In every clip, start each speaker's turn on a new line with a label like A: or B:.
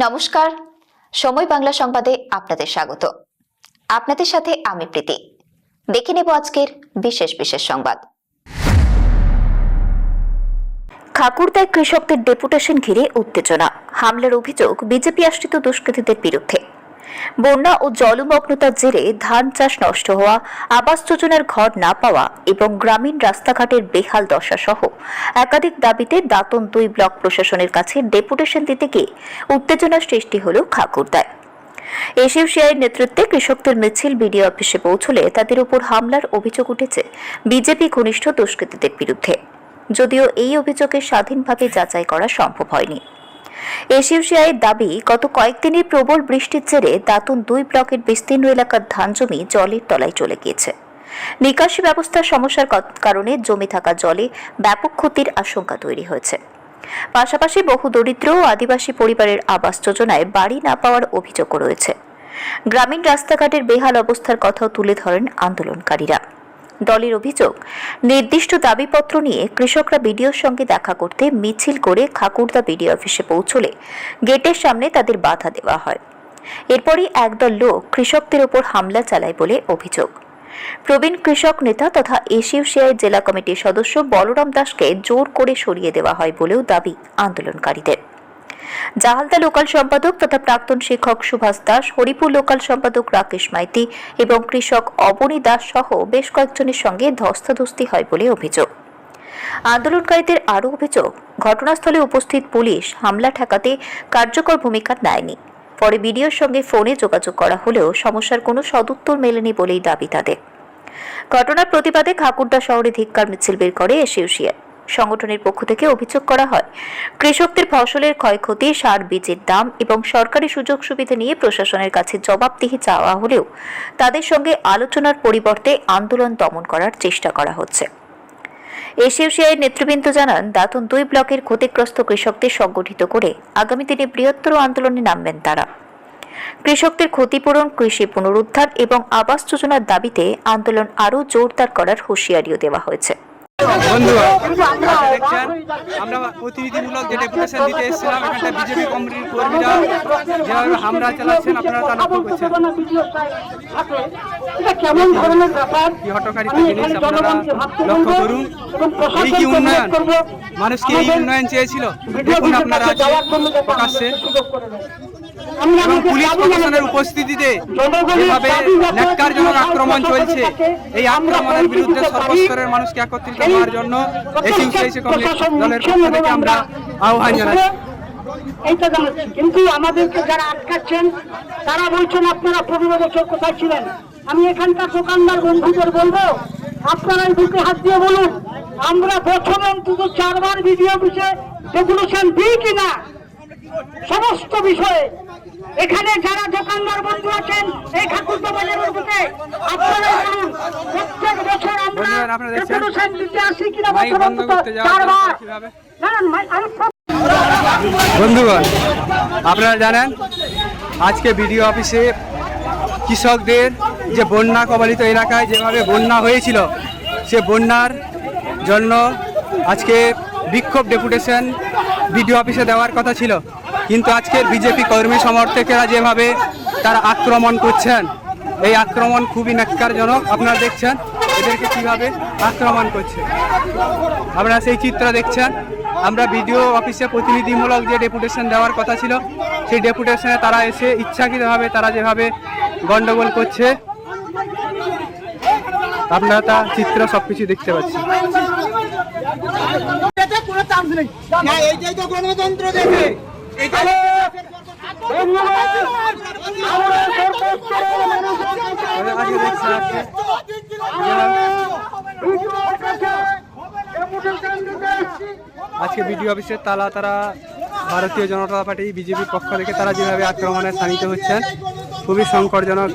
A: নমস্কার, সময় বাংলা সংবাদে আপনাদের স্বাগত। আপনাদের সাথে আমি প্রীতি। দেখে নেব আজকের বিশেষ সংবাদ। খাকুড়দায় কৃষকদের ডেপুটেশন ঘিরে উত্তেজনা, হামলার অভিযোগ বিজেপি আশ্রিত দুষ্কৃতীদের বিরুদ্ধে। বন্যা ও জলমগ্নতার জেরে ধান চাষ নষ্ট হওয়া, আবাস যোজনার ঘর না পাওয়া এবং গ্রামীণ রাস্তাঘাটের বেহাল দশা সহ একাধিক দাবিতে দাঁতন 2 ব্লক প্রশাসনের কাছে ডেপুটেশন দিতে গিয়ে উত্তেজনার সৃষ্টি হল খাকুড়দায়। এসইউসিআইয়ের নেতৃত্বে কৃষকদের মিছিল বিডিও অফিসে পৌঁছলে তাদের উপর হামলার অভিযোগ উঠেছে বিজেপি ঘনিষ্ঠ দুষ্কৃতীদের বিরুদ্ধে, যদিও এই অভিযোগে স্বাধীনভাবে যাচাই করা সম্ভব হয়নি। এসইউসিআইয়ের দাবি, গত কয়েকদিনের প্রবল বৃষ্টির জেরে দাঁতন 2 ব্লকের বিস্তীর্ণ এলাকার ধান জমি জলের তলায় চলে গিয়েছে। নিকাশি ব্যবস্থার সমস্যার কারণে জমে থাকা জলে ব্যাপক ক্ষতির আশঙ্কা তৈরি হয়েছে। পাশাপাশি বহু দরিদ্র ও আদিবাসী পরিবারের আবাস যোজনায় বাড়ি না পাওয়ার অভিযোগও রয়েছে। গ্রামীণ রাস্তাঘাটের বেহাল অবস্থার কথাও তুলে ধরেন আন্দোলনকারীরা। দলের অভিযোগ, নির্দিষ্ট দাবিপত্র নিয়ে কৃষকরা বিডিওর সঙ্গে দেখা করতে মিছিল করে খাকুড়দা বিডিও অফিসে পৌঁছলে গেটের সামনে তাদের বাধা দেওয়া হয়। এরপরই একদল লোক কৃষকদের উপর হামলা চালায় বলে অভিযোগ। প্রবীণ কৃষক নেতা তথা এসইউসিআই জেলা কমিটির সদস্য বলরাম দাসকে জোর করে সরিয়ে দেওয়া হয় বলেও দাবি আন্দোলনকারীদের। জাহালদা লোকাল সম্পাদক তথা প্রাক্তন শিক্ষক সুভাষ দাস, হরিপুর লোকাল সম্পাদক রাকেশ মাইতি এবং কৃষক অবনী দাস সহ বেশ কয়েকজনের সঙ্গে ধস্তাধস্তি হয় বলে অভিযোগ। আন্দোলনকারীদের আরও অভিযোগ, ঘটনাস্থলে উপস্থিত পুলিশ হামলা ঠেকাতে কার্যকর ভূমিকা নেয়নি। পরে বিডিওর সঙ্গে ফোনে যোগাযোগ করা হলেও সমস্যার কোনো সদুত্তর মেলেনি বলেই দাবি তাদের। ঘটনার প্রতিবাদে খাকুড়দা শহরে ধিক্কার মিছিল বের করে এসইউসিআই। সংগঠনের পক্ষ থেকে অভিযোগ করা হয়, কৃষকদের ফসলের ক্ষয়ক্ষতি, সার বীজের দাম এবং সরকারি সুযোগ সুবিধা নিয়ে প্রশাসনের কাছে জবাবদিহি চাওয়া হলেও তাদের সঙ্গে আলোচনার পরিবর্তে আন্দোলন দমন করার চেষ্টা করা হচ্ছে। এসইউসিআইয়ের নেতৃবৃন্দ জানান, দাঁতন 2 ব্লকের ক্ষতিগ্রস্ত কৃষকদের সংগঠিত করে আগামী দিনে বৃহত্তর আন্দোলনে নামবেন তারা। কৃষকদের ক্ষতিপূরণ, কৃষি পুনরুদ্ধার এবং আবাস যোজনার দাবিতে আন্দোলন আরও জোরদার করার হুঁশিয়ারিও দেওয়া হয়েছে।
B: বন্ধুরা, দেখছেন আমরা প্রতিনিধিমূলক যে ডেপুটেশন দিতে এসেছিলাম, এখানটা বিজেপি কমিটির কর্মীরা যেভাবে হামলা চালাচ্ছেন আপনারা তা লক্ষ্য করছেন। কি হটকারিতা জিনিস আপনারা লক্ষ্য করুন। এই কি উন্নয়ন? মানুষ কি এই উন্নয়ন চেয়েছিল? দেখুন আপনারা প্রকাশ্যে এবং পুলিশ প্রশাসনের উপস্থিতিতে যেভাবে ন্যাক্কারজনক আক্রমণ চলছে, এই আক্রমণের বিরুদ্ধে সর্বস্তরের মানুষকে একত্রিত হওয়ার জন্য এসইউসিআই দলের পক্ষ থেকে আমরা আহ্বান জানাচ্ছি।
C: এইটা জানাচ্ছি, কিন্তু আমাদেরকে যারা আটকাচ্ছেন তারা বলছেন আপনারা 15 বছর কোথায় ছিলেন। আমি এখানকার দোকানদার বন্ধুদের বলবো, আপনারা এই বুকে হাত দিয়ে বলুন, আমরা বছরে অন্তত 4 বার ভিডিও অফিসে ডেপুটেশন দিই কিনা সমস্ত বিষয়ে। এখানে যারা দোকানদার বন্ধু আছেন এই খাকুড়দা বাজারের বুকে, আপনারা বলুন প্রত্যেক বছর আমরা ডেপুটেশন দিতে আসি কিনা বছর অন্তত 4 বার।
B: বন্ধুগণ, আপনারা জানেন আজকে বিডিও অফিসে কৃষকদের যে বন্যা কবলিত এলাকায় যেভাবে বন্যা হয়েছিল, সে বন্যার জন্য আজকে বিক্ষোভ ডেপুটেশন বিডিও অফিসে দেওয়ার কথা ছিল, কিন্তু আজকের বিজেপি কর্মী সমর্থকেরা যেভাবে তারা আক্রমণ করছেন, এই আক্রমণ খুবই ন্যাক্কারজনক। আপনারা দেখছেন এদেরকে কিভাবে আক্রমণ করছে, আপনারা সেই চিত্র দেখছেন। আমরা বিডিও অফিসে প্রতিনিধিমূলক যে ডেপুটেশন দেওয়ার কথা ছিল, সেই ডেপুটেশনে তারা এসে ইচ্ছাকৃতভাবে তারা যেভাবে গন্ডগোল করছে, আপনারা তা চিত্র সবকিছু দেখতে পাচ্ছেন।
D: গণতন্ত্র দেখে
B: আজকে বিডিও অফিসের তালা তারা ভারতীয় জনতা পার্টি বিজেপির পক্ষ থেকে তারা যেভাবে আক্রমণে শানিত হচ্ছেন, খুবই সংকটজনক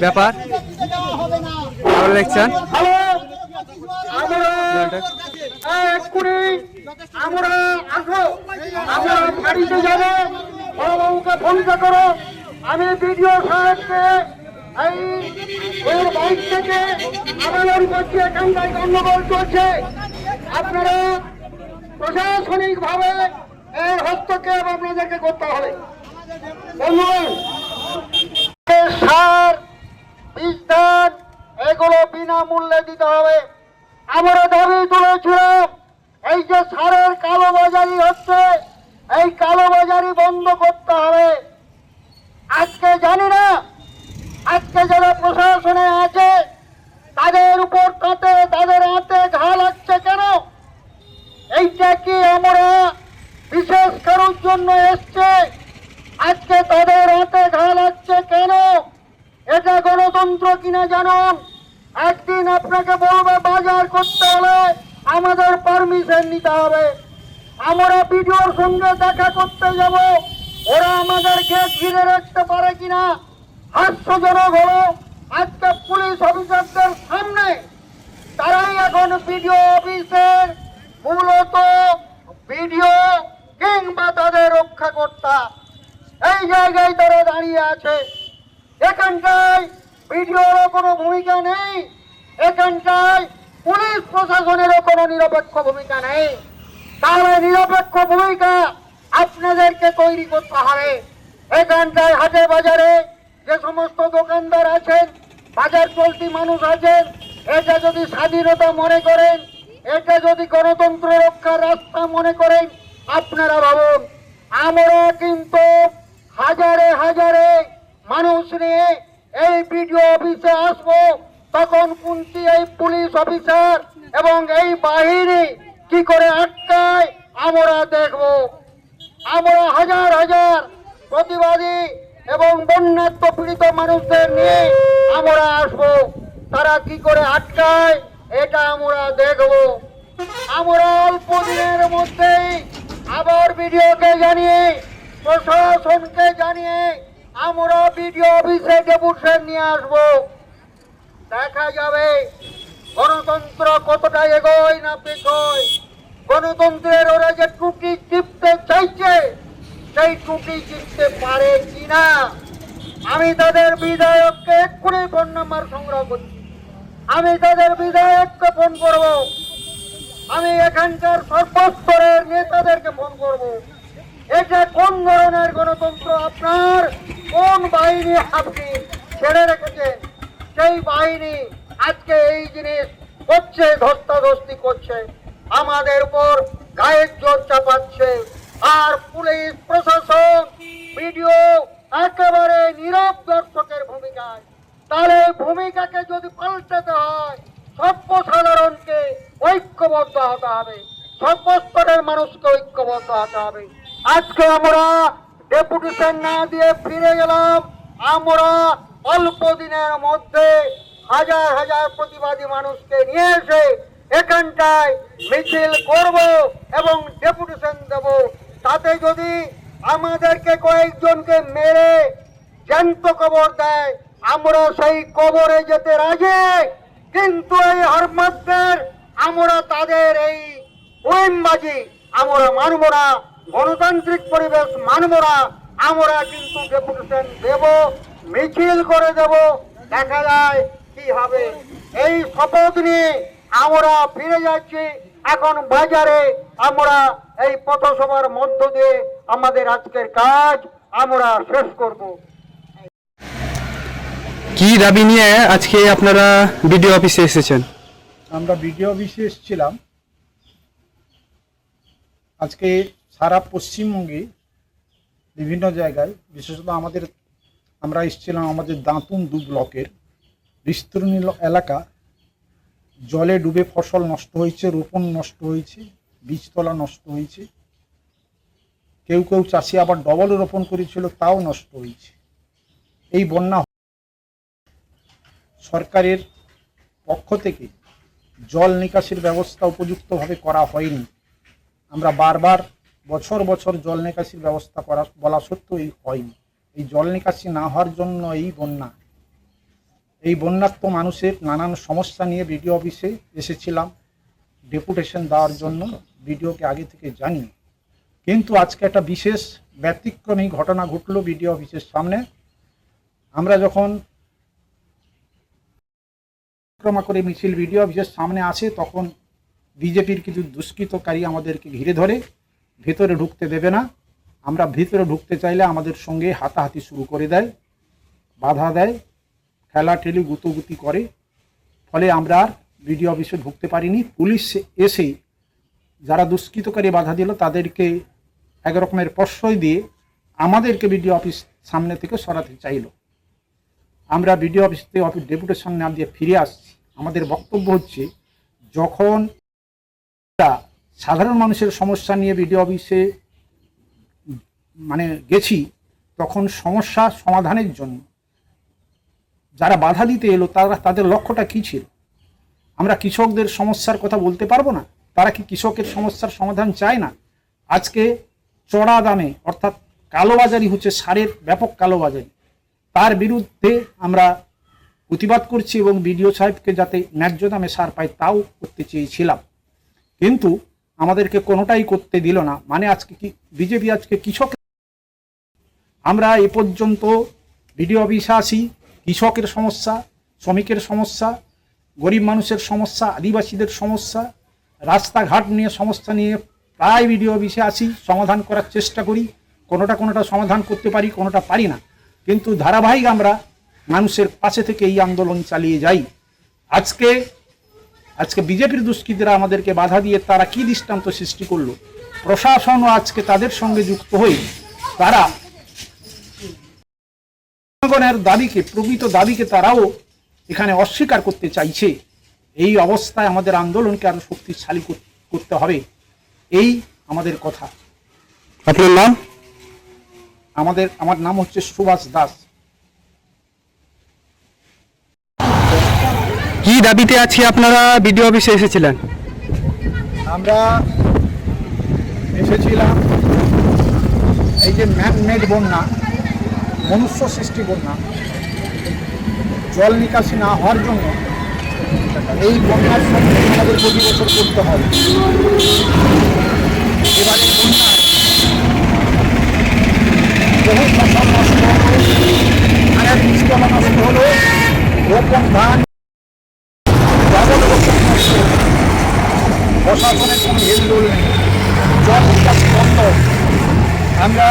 B: ব্যাপার। আপনারা দেখছেন
C: আমি বিডিও সাহেবকে এই ওর বাইক থেকে আবেদন করছি, এখানটায় গন্ডগোল চলছে, আপনারা প্রশাসনিক ভাবে এর হস্তক্ষেপ আপনাদেরকে করতে হবে। বন্ধুগণ, সার, বীজ, ধান এগুলো বিনামূল্যে দিতে হবে। আমরা দাবি তুলেছিলাম এই যে সারের কালোবাজারি হচ্ছে, এই কালোবাজারি বন্ধ করতে হবে। আজকে জানি না, আজকে যারা প্রশাসনে আছে তাদের উপর তাদের হাতে ঘা লাগছে কেন? এইটা কি আমরা বিশেষ কারোর জন্য এসছে? আজকে তাদের হাতে ঘা লাগছে কেন? এটা গণতন্ত্র কিনা জানুন। একদিন আপনাকে বলবে বাজার করতে হলে আমাদের পারমিশন নিতে হবে। আমরা বিডিওর সঙ্গে দেখা করতে যাব, ওরা আমাদের গেট ঘিরে রাখতে পারে কিনা? হাস্যজনক হলো আজকে পুলিশ অফিসারদের সামনে তারাই এখন বিডিও অফিসের মূলত বিডিও কিংবা তাদের রক্ষাকর্তা, এই জায়গায় তারা দাঁড়িয়ে আছে। এখানটায় বিডিওরও কোনো ভূমিকা নেই, এখানটায় পুলিশ প্রশাসনেরও কোনো নিরপেক্ষ ভূমিকা নেই। তাহলে নিরপেক্ষ ভূমিকা আপনাদেরকে তৈরি করতে হবে। এখানটায় হাটে বাজারে যে সমস্ত দোকানদার আছেন, বাজার চলতি মানুষ আছেন, এটা যদি স্বাধীনতা মনে করেন, এটা যদি গণতন্ত্র রক্ষার রাস্তা মনে করেন, আপনারা ভাবুন। আমরা কিন্তু হাজারে হাজারে মানুষ নিয়ে এই বিডিও অফিসে আসবো, তখন কুন্তি এই পুলিশ অফিসার এবং এই বাহিনী কি করে আটকায় আমরা দেখব। আমরা হাজার হাজার প্রতিবাদী এবং বন্যাত্ম পীড়িত মানুষদের নিয়ে আমরা আসবো, তারা কি করে আটকায় এটা আমরা দেখব। আমরা অল্প দিনের মধ্যেই আবার বিডিওকে জানিয়ে, প্রশাসনকে জানিয়ে আমরা বিডিও অফিসে ডেপুটেশন নিয়ে আসবো। দেখা যাবে গণতন্ত্র কতটা এগোয় না পেছয়। গণতন্ত্রের ওরা যে ত্রুটি টিপতে চাইছে, সেই ত্রুটি চিনতে পারে কিনা। আমি তাদের বিধায়ককে এক্ষুনি ফোন নাম্বার সংগ্রহ করছি, আমি তাদের বিধায়ককে ফোন করব, আমি এখানকার সর্বস্তরের নেতাদেরকে ফোন করব। এটা কোন ধরনের গণতন্ত্র? আপনার কোন বাহিনী আপনি ছেড়ে রেখেছেন? সেই বাহিনী আজকে এই জিনিস করছে, ধস্তাধস্তি করছে, আমাদের উপর গায়ের জোর চাপাচ্ছে। আর পুলিশ প্রশাসন বিডিও একেবারে নীরব দর্শকের ভূমিকায়। তাহলে এই ভূমিকাকে যদি পাল্টাতে হয়, সর্বসাধারণকে ঐক্যবদ্ধ হতে হবে, সর্বস্তরের মানুষকে ঐক্যবদ্ধ হতে হবে। আজকে আমরা ডেপুটেশন না দিয়ে ফিরে গেলাম, আমরা অল্প দিনের মধ্যে হাজার হাজার প্রতিবাদী মানুষকে নিয়ে এসে এখানটায় মিছিল করব এবং ডেপুটেশন দেব। তাতে যদি আমাদেরকে কয়েকজনকে মেরে জ্যান্ত কবর দেয়, আমরা সেই কবরে যেতে রাজি। কিন্তু এই হরমাদের আমরা তাদের এই ওয়েমবাজি আমরা মানব না, গণতান্ত্রিক পরিবেশ মানব না। আমরা কিন্তু ডেপুটেশন দেব, মিছিল করে দেব, দেখা যায় কি হবে। এই শপথ নিয়ে আমরা ফিরে যাচ্ছি এখন বাজারে। আমরা এই পথসভার মধ্য দিয়ে আমাদের আজকের কাজ আমরা শেষ করব।
B: কি দাবি নিয়ে আজকে আপনারা বিডিও অফিসে এসেছেন?
D: আমরা বিডিও অফিসে এসেছিলাম আজকে সারা পশ্চিমবঙ্গে বিভিন্ন জায়গায়, বিশেষত আমরা এসেছিলাম আমাদের দাঁতুন 2 ব্লকের বিস্তীর্ণ এলাকা জলে ডুবে ফসল নষ্ট হয়েছে, রোপণ নষ্ট হয়েছে, বীজতলা নষ্ট হয়েছে। কেউ কেউ চাষি আবার ডবল রোপণ করেছিল, তাও নষ্ট হয়েছে। এই বন্যা সরকারের পক্ষ থেকে জল নিকাশির ব্যবস্থা উপযুক্তভাবে করা হয়নি। আমরা বারবার বছর বছর জল নিকাশির ব্যবস্থা করা বলা সত্ত্বেও এই হয়নি। এই জল নিকাশি না হওয়ার জন্য এই বন্যার্ত মানুষের নানান সমস্যা নিয়ে বিডিও অফিসে এসেছিলাম ডেপুটেশন দেওয়ার জন্য, বিডিওকে আগে থেকে জানিয়ে। কিন্তু আজকে একটা বিশেষ ব্যতিক্রমী ঘটনা ঘটলো বিডিও অফিসের সামনে। আমরা যখন পরিক্রমা করে মিছিল বিডিও অফিসের সামনে আসে, তখন বিজেপির কিছু দুষ্কৃতকারী আমাদেরকে ঘিরে ধরে, ভেতরে ঢুকতে দেবে না। আমরা ভিতরে ঢুকতে চাইলে আমাদের সঙ্গে হাতাহাতি শুরু করে দেয়, বাধা দেয়, ঠেলাঠেলি গুতোগুতি করে। ফলে আমরা আর বিডিও অফিসে ঢুকতে পারিনি। পুলিশ এসে যারা দুষ্কৃতকারী বাধা দিল তাদেরকে এক রকমের প্রশ্রয় দিয়ে আমাদেরকে বিডিও অফিস সামনে থেকে সরাতে চাইল। আমরা বিডিও অফিস থেকে ডেপুটেশন না দিয়ে ফিরে আসছি। আমাদের বক্তব্য হচ্ছে, যখন সাধারণ মানুষের সমস্যা নিয়ে বিডিও অফিসে গেছি, তখন সমস্যা সমাধানের জন্য যারা বাধা দিতে এলো তাদের লক্ষ্যটা কী ছিল? আমরা কৃষকদের সমস্যার কথা বলতে পারবো না? তারা কি কৃষকের সমস্যার সমাধান চায় না? আজকে চড়া দামে অর্থাৎ কালোবাজারি হচ্ছে, সারের ব্যাপক কালোবাজারি, তার বিরুদ্ধে আমরা প্রতিবাদ করছি এবং বিডিও সাহেবকে যাতে ন্যায্য দামে সার পায় তাও করতে চেয়েছিলাম, কিন্তু আমাদেরকে কোনোটাই করতে দিল না। আজকে কি বিজেপি আজকে কৃষক, আমরা এ পর্যন্ত বিডিও অফিসে আসি, কৃষকের সমস্যা, শ্রমিকের সমস্যা, গরিব মানুষের সমস্যা, আদিবাসীদের সমস্যা, রাস্তাঘাট নিয়ে সমস্যা নিয়ে প্রায় বিডিও অফিসে আসি, সমাধান করার চেষ্টা করি। কোনোটা সমাধান করতে পারি, কোনোটা পারি না, কিন্তু ধারাবাহিক আমরা মানুষের পাশে থেকে এই আন্দোলন চালিয়ে যাই। আজকে বিজেপির দুষ্কৃতীরা আমাদেরকে বাধা দিয়ে তারা কি দৃষ্টান্ত সৃষ্টি করলো? প্রশাসনও আজকে তাদের সঙ্গে যুক্ত হয়ে তারা জনগণের দাবিকে, প্রকৃত দাবিকে তারাও এখানে অস্বীকার করতে চাইছে। এই অবস্থায় আমাদের আন্দোলনকে আরো শক্তিশালী করতে হবে, এই আমাদের কথা।
B: আপনার নাম?
D: আমার নাম হচ্ছে সুভাষ দাস।
B: কি দাবিতে আজকে আপনারা বিডিও অফিসে এসেছিলেন?
D: আমরা এসেছিলাম এই যে ম্যান-মেড বন্যা, মনুষ্য সৃষ্টি বন্যা, জল নিকাশি না হওয়ার জন্য এই বন্যার সম্মুখীন আমাদের প্রতি বছর করতে হবে। এবারে বন্যায় বহু ফসল নষ্ট হলো, ধানের বীজতলা নষ্ট হলো, রোপণ ধান প্রশাসনের কোনো হেলদোল নেই, জল নিকাশি বন্ধ। আমরা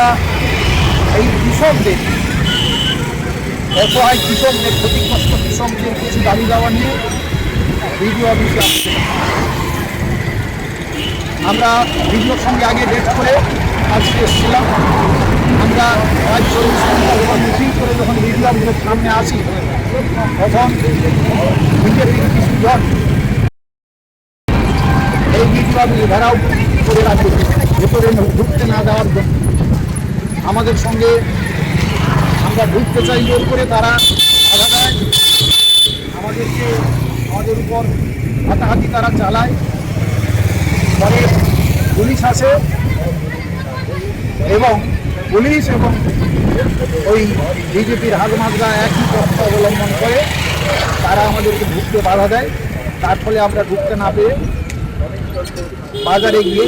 D: এই কৃষকদের, অসহায় কৃষকদের, ক্ষতিগ্রস্ত কৃষকদের কিছু দাবি দেওয়া নিয়ে বিডিও অফিসে আসছে। আমরা বিডিওর সঙ্গে আগে ডেট করে আজকে এসেছিলাম। আমরা প্রায় 40 ঘন্টা মিটিং করে যখন বিডিও অফিসের সামনে আসি, তখন বিজেপির কিছু জন এই বিডিও অফিস ঘেরাও করে রাখে, ভেতরে ঢুকতে না দেওয়ার জন্য। আমাদের সঙ্গে আমরা ঢুকতে চাই জোর করে, তারা বাধা দেয়, আমাদের উপর হাতাহাতি তারা চালায়। পরে পুলিশ আসে এবং পুলিশ এবং ওই বিজেপির হাজমাতরা একই পথ অবলম্বন করে, তারা আমাদেরকে ঢুকতে বাধা দেয়। তার ফলে আমরা ঢুকতে না পেয়ে বাজারে গিয়ে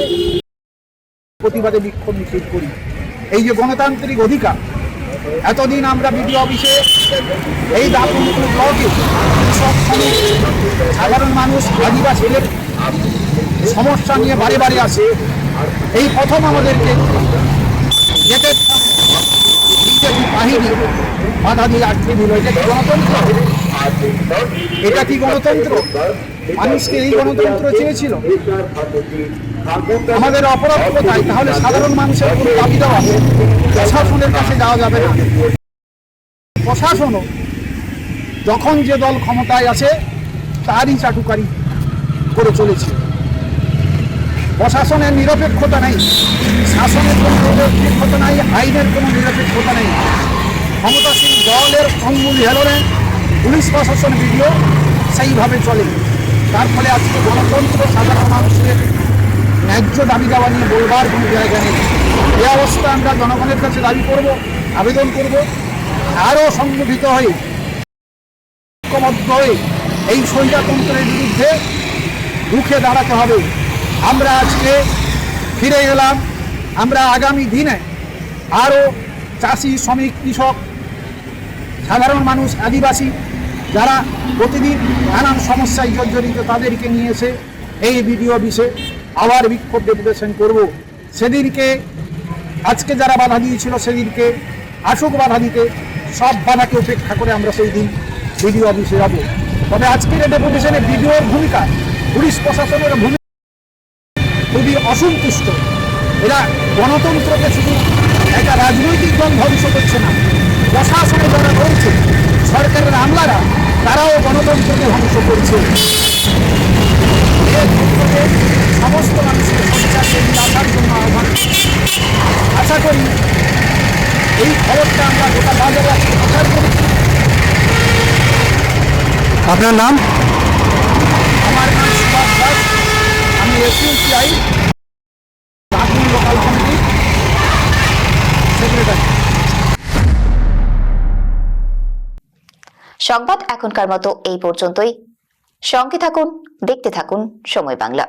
D: প্রতিবাদে বিক্ষোভ মিছিল করি। এই যে গণতান্ত্রিক অধিকার, এতদিন আমরা বিডিও অফিসে এই দাপুরপুর ব্লকে কৃষক, শ্রমিক, সাধারণ মানুষ, আদিবাসীদের সমস্যা নিয়ে বারে বারে আসে। এই প্রথম আমাদেরকে গেটের বিজেপি বাহিনী বাধা দিয়ে আটকে দিল। এটা কি গণতন্ত্র? এটা কি গণতন্ত্র? মানুষকে এই গণতন্ত্র চেয়েছিল? আমাদের অপরাধ কোথায়? তাহলে সাধারণ মানুষের কোনো দাবি দেওয়া প্রশাসনের কাছে যাওয়া যাবে না। প্রশাসনও যখন যে দল ক্ষমতায় আছে তারই চাটুকারি করে চলেছে। প্রশাসনের নিরপেক্ষতা নেই, শাসনের কোনো নিরপেক্ষতা নেই, আইনের কোনো নিরপেক্ষতা নেই। ক্ষমতাসীন দলের অঙ্গুল হেলনে পুলিশ প্রশাসন বিডিও সেইভাবে চলে। তার ফলে আজকে গণতন্ত্র, সাধারণ মানুষের ন্যায্য দাবি দেওয়া নিয়ে বলবার কোনো জায়গা নেই। এই অবস্থা আমরা জনগণের কাছে দাবি করব, আবেদন করব, আরও সংগঠিত হয়ে, ঐক্যবদ্ধ হয়ে এই স্বৈরতন্ত্রের বিরুদ্ধে রুখে দাঁড়াতে হবে। আমরা আজকে ফিরে এলাম। আমরা আগামী দিনে আরও চাষি, শ্রমিক, কৃষক, সাধারণ মানুষ, আদিবাসী যারা প্রতিদিন নানান সমস্যায় জর্জরিত তাদেরকে নিয়ে এসে এই বিডিও অফিসে আবার বিক্ষোভ ডেপুটেশন করব। সেদিনকে আজকে যারা বাধা দিয়েছিল সেদিনকে আসুক বাধা দিতে, সব বাধাকে উপেক্ষা করে আমরা সেই দিন বিডিও অফিসে যাব। তবে আজকের এই ডেপুটেশনে বিডিওর ভূমিকা, পুলিশ প্রশাসনের ভূমিকা খুবই অসন্তুষ্ট। এরা গণতন্ত্রকে শুধু একটা রাজনৈতিক দল ধ্বংস করছে না, প্রশাসনে যারা রয়েছে সরকারের আমলারা, তারাও গণতন্ত্রকে ধ্বংস করছে। এর ক্ষেত্রে সমস্ত মানুষের সঞ্চারকে নিয়ে আসার জন্য আহ্বান। আশা করি এই খবরটা আমরা গোটা বাজারে আজকে প্রচার করেছি।
B: আপনার নাম?
D: আমার নাম সুভাষ দাস, আমি এসইউসিআই দাঁতুন লোকাল কমিটির সেক্রেটারি।
A: সংবাদ এখনকার মতো এই পর্যন্তই। সঙ্গে থাকুন, দেখতে থাকুন সময় বাংলা।